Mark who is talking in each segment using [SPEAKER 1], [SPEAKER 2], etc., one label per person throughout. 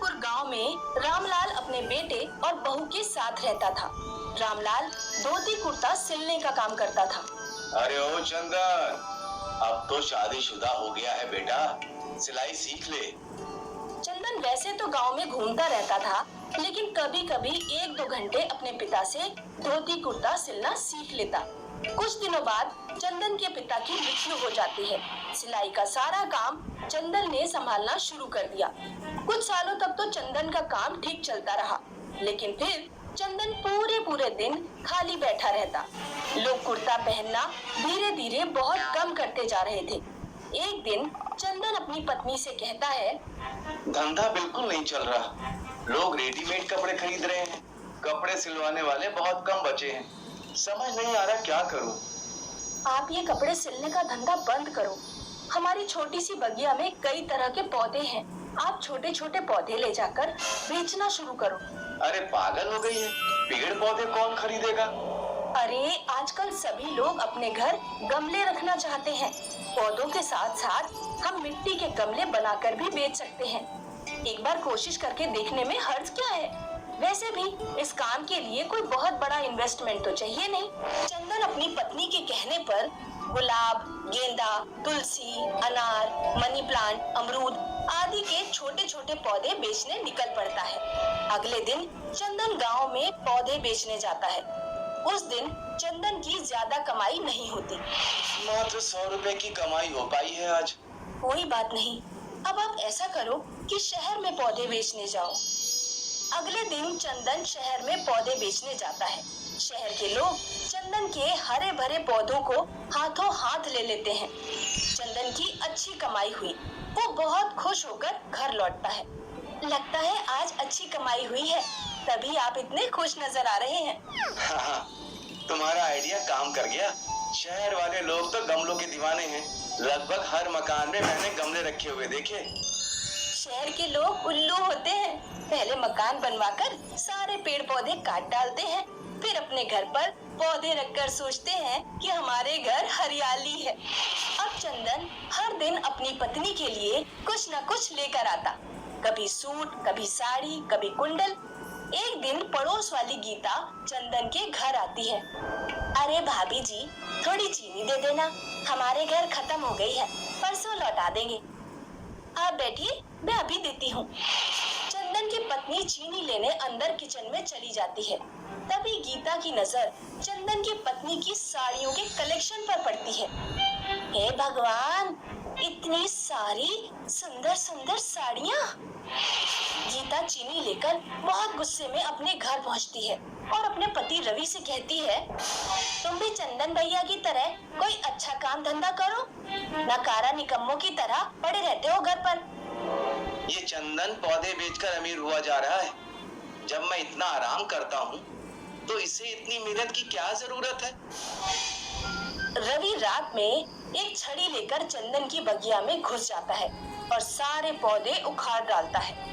[SPEAKER 1] चंदनपुर गांव में रामलाल अपने बेटे और बहू के साथ रहता था। रामलाल धोती कुर्ता सिलने का काम करता था।
[SPEAKER 2] अरे ओ चंदन, अब तो शादीशुदा हो गया है बेटा, सिलाई सीख ले।
[SPEAKER 1] चंदन वैसे तो गांव में घूमता रहता था, लेकिन कभी कभी 1-2 घंटे अपने पिता से धोती कुर्ता सिलना सीख लेता। कुछ दिनों बाद चंदन के पिता की मृत्यु हो जाती है। सिलाई का सारा काम चंदन ने संभालना शुरू कर दिया। कुछ सालों तक तो चंदन का काम ठीक चलता रहा, लेकिन फिर चंदन पूरे दिन खाली बैठा रहता। लोग कुर्ता पहनना धीरे धीरे बहुत कम करते जा रहे थे। एक दिन चंदन अपनी पत्नी से कहता है,
[SPEAKER 2] धंधा बिल्कुल नहीं चल रहा, लोग रेडीमेड कपड़े खरीद रहे हैं, कपड़े सिलवाने वाले बहुत कम बचे हैं, समझ नहीं आ रहा क्या करूं।
[SPEAKER 1] आप ये कपड़े सिलने का धंधा बंद करो। हमारी छोटी सी बगिया में कई तरह के पौधे हैं, आप छोटे छोटे पौधे ले जाकर बेचना शुरू करो।
[SPEAKER 2] अरे पागल हो गई है, पेड़ पौधे कौन खरीदेगा।
[SPEAKER 1] अरे आजकल सभी लोग अपने घर गमले रखना चाहते हैं। पौधों के साथ साथ हम मिट्टी के गमले बनाकर भी बेच सकते हैं। एक बार कोशिश करके देखने में हर्ज क्या है। वैसे भी इस काम के लिए कोई बहुत बड़ा इन्वेस्टमेंट तो चाहिए नहीं। चंदन अपनी पत्नी के कहने पर गुलाब, गेंदा, तुलसी, अनार, मनी प्लांट, अमरूद आदि के छोटे छोटे पौधे बेचने निकल पड़ता है। अगले दिन चंदन गांव में पौधे बेचने जाता है। उस दिन चंदन की ज्यादा कमाई नहीं होती,
[SPEAKER 2] मात्र 100 रुपए की कमाई हो पाई है आज।
[SPEAKER 1] कोई बात नहीं, अब आप ऐसा करो कि शहर में पौधे बेचने जाओ। अगले दिन चंदन शहर में पौधे बेचने जाता है। शहर के लोग चंदन के हरे भरे पौधों को हाथों हाथ ले लेते हैं। चंदन की अच्छी कमाई हुई, वो बहुत खुश होकर घर लौटता है। लगता है आज अच्छी कमाई हुई है, तभी आप इतने खुश नजर आ रहे हैं।
[SPEAKER 2] हाँ, तुम्हारा आइडिया काम कर गया। शहर वाले लोग तो गमलों के दीवाने हैं, लगभग हर मकान में मैंने गमले रखे हुए देखे।
[SPEAKER 1] शहर के लोग उल्लू होते हैं, पहले मकान बनवाकर सारे पेड़ पौधे काट डालते हैं, फिर अपने घर पर पौधे रखकर सोचते हैं कि हमारे घर हरियाली है। अब चंदन हर दिन अपनी पत्नी के लिए कुछ न कुछ लेकर आता, कभी सूट, कभी साड़ी, कभी कुंडल। एक दिन पड़ोस वाली गीता चंदन के घर आती है। अरे भाभी जी, थोड़ी चीनी दे देना, हमारे घर खत्म हो गई है, परसों लौटा देंगे। आप बैठिए, मैं अभी देती हूँ। चंदन की पत्नी चीनी लेने अंदर किचन में चली जाती है। तभी गीता की नजर चंदन की पत्नी की साड़ियों के कलेक्शन पर पड़ती है। हे भगवान, इतनी सारी सुंदर सुंदर साड़ियाँ। गीता चीनी लेकर बहुत गुस्से में अपने घर पहुँचती है और अपने पति रवि से कहती है, तुम भी चंदन भैया की तरह कोई अच्छा काम धंधा करो, नकारा निकम्मों की तरह पड़े रहते हो घर पर।
[SPEAKER 2] ये चंदन पौधे बेचकर अमीर हुआ जा रहा है। जब मैं इतना आराम करता हूँ तो इसे इतनी मेहनत की क्या जरूरत है।
[SPEAKER 1] रवि रात में एक छड़ी लेकर चंदन की बगिया में घुस जाता है और सारे पौधे उखाड़ डालता है।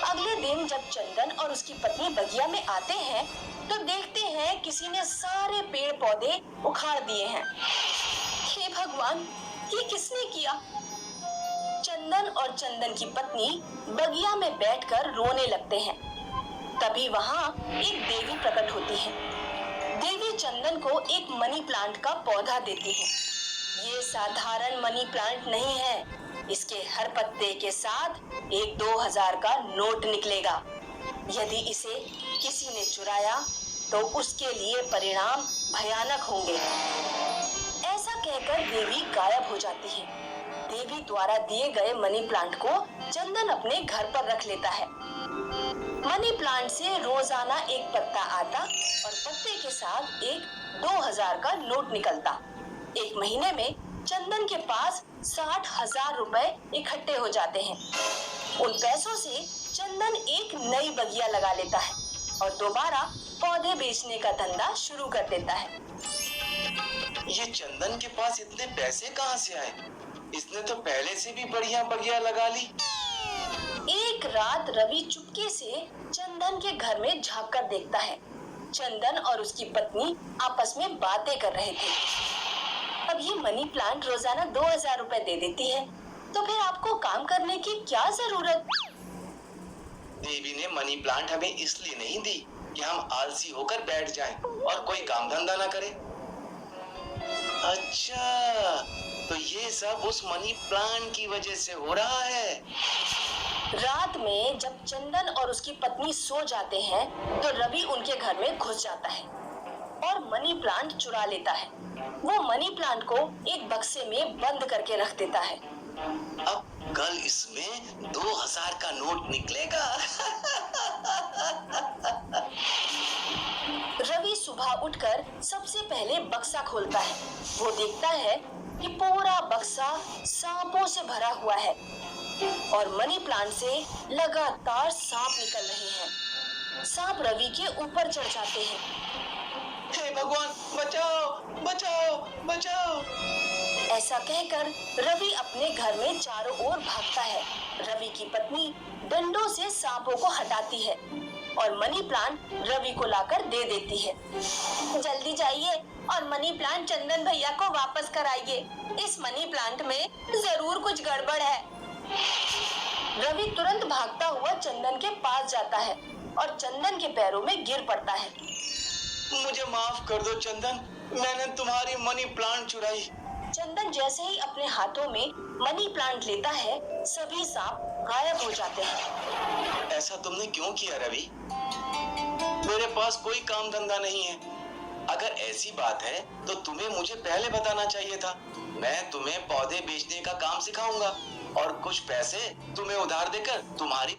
[SPEAKER 1] अगले दिन जब चंदन और उसकी पत्नी बगिया में आते हैं तो देखते हैं किसी ने सारे पेड़ पौधे उखाड़ दिए हैं। हे भगवान, ये किसने किया? चंदन और चंदन की पत्नी बगिया में बैठकर रोने लगते हैं। तभी वहाँ एक देवी प्रकट होती है। देवी चंदन को एक मनी प्लांट का पौधा देती है। ये साधारण मनी प्लांट नहीं है, इसके हर पत्ते के साथ एक 2000 का नोट निकलेगा। यदि इसे किसी ने चुराया तो उसके लिए परिणाम भयानक होंगे। ऐसा कहकर देवी गायब हो जाती है। देवी द्वारा दिए गए मनी प्लांट को चंदन अपने घर पर रख लेता है। मनी प्लांट से रोजाना एक पत्ता आता और पत्ते के साथ एक 2000 का नोट निकलता। एक महीने में चंदन के पास 60,000 रुपए इकट्ठे हो जाते हैं। उन पैसों से चंदन एक नई बगिया लगा लेता है और दोबारा पौधे बेचने का धंधा शुरू कर देता है।
[SPEAKER 2] ये चंदन के पास इतने पैसे कहाँ से आए? इसने तो पहले से भी बढ़िया बगिया लगा ली।
[SPEAKER 1] एक रात रवि चुपके से चंदन के घर में झांक कर देखता है। चंदन और उसकी पत्नी आपस में बातें कर रहे थे। अब ये मनी प्लांट रोजाना 2000 रुपए दे देती है, तो फिर आपको काम करने की क्या जरूरत?
[SPEAKER 2] देवी ने मनी प्लांट हमें इसलिए नहीं दी कि हम आलसी होकर बैठ जाएं और कोई काम धंधा ना करें। अच्छा, तो ये सब उस मनी प्लांट की वजह से हो रहा है।
[SPEAKER 1] रात में जब चंदन और उसकी पत्नी सो जाते हैं तो रवि उनके घर में घुस जाता है और मनी प्लांट चुरा लेता है। वो मनी प्लांट को एक बक्से में बंद करके रख देता है।
[SPEAKER 2] अब कल इसमें 2000 का नोट निकलेगा।
[SPEAKER 1] रवि सुबह उठकर सबसे पहले बक्सा खोलता है। वो देखता है कि पूरा बक्सा सांपों से भरा हुआ है और मनी प्लांट से लगातार सांप निकल रहे हैं। सांप रवि के ऊपर चढ़ जाते हैं।
[SPEAKER 2] हे भगवान, बचाओ बचाओ बचाओ।
[SPEAKER 1] ऐसा कहकर रवि अपने घर में चारों ओर भागता है। रवि की पत्नी डंडों से सांपों को हटाती है और मनी प्लांट रवि को लाकर दे देती है। जल्दी जाइए और मनी प्लांट चंदन भैया को वापस कराइए। इस मनी प्लांट में जरूर कुछ गड़बड़ है। रवि तुरंत भागता हुआ चंदन के पास जाता है और चंदन के पैरों में गिर पड़ता है।
[SPEAKER 2] मुझे माफ कर दो चंदन, मैंने तुम्हारी मनी प्लांट चुराई।
[SPEAKER 1] चंदन जैसे ही अपने हाथों में मनी प्लांट लेता है, सभी सांप गायब हो जाते हैं।
[SPEAKER 2] ऐसा तुमने क्यों किया रवि? मेरे पास कोई काम धंधा नहीं है। अगर ऐसी बात है तो तुम्हें मुझे पहले बताना चाहिए था। मैं तुम्हें पौधे बेचने का काम सिखाऊंगा और कुछ पैसे तुम्हें उधार देकर तुम्हारी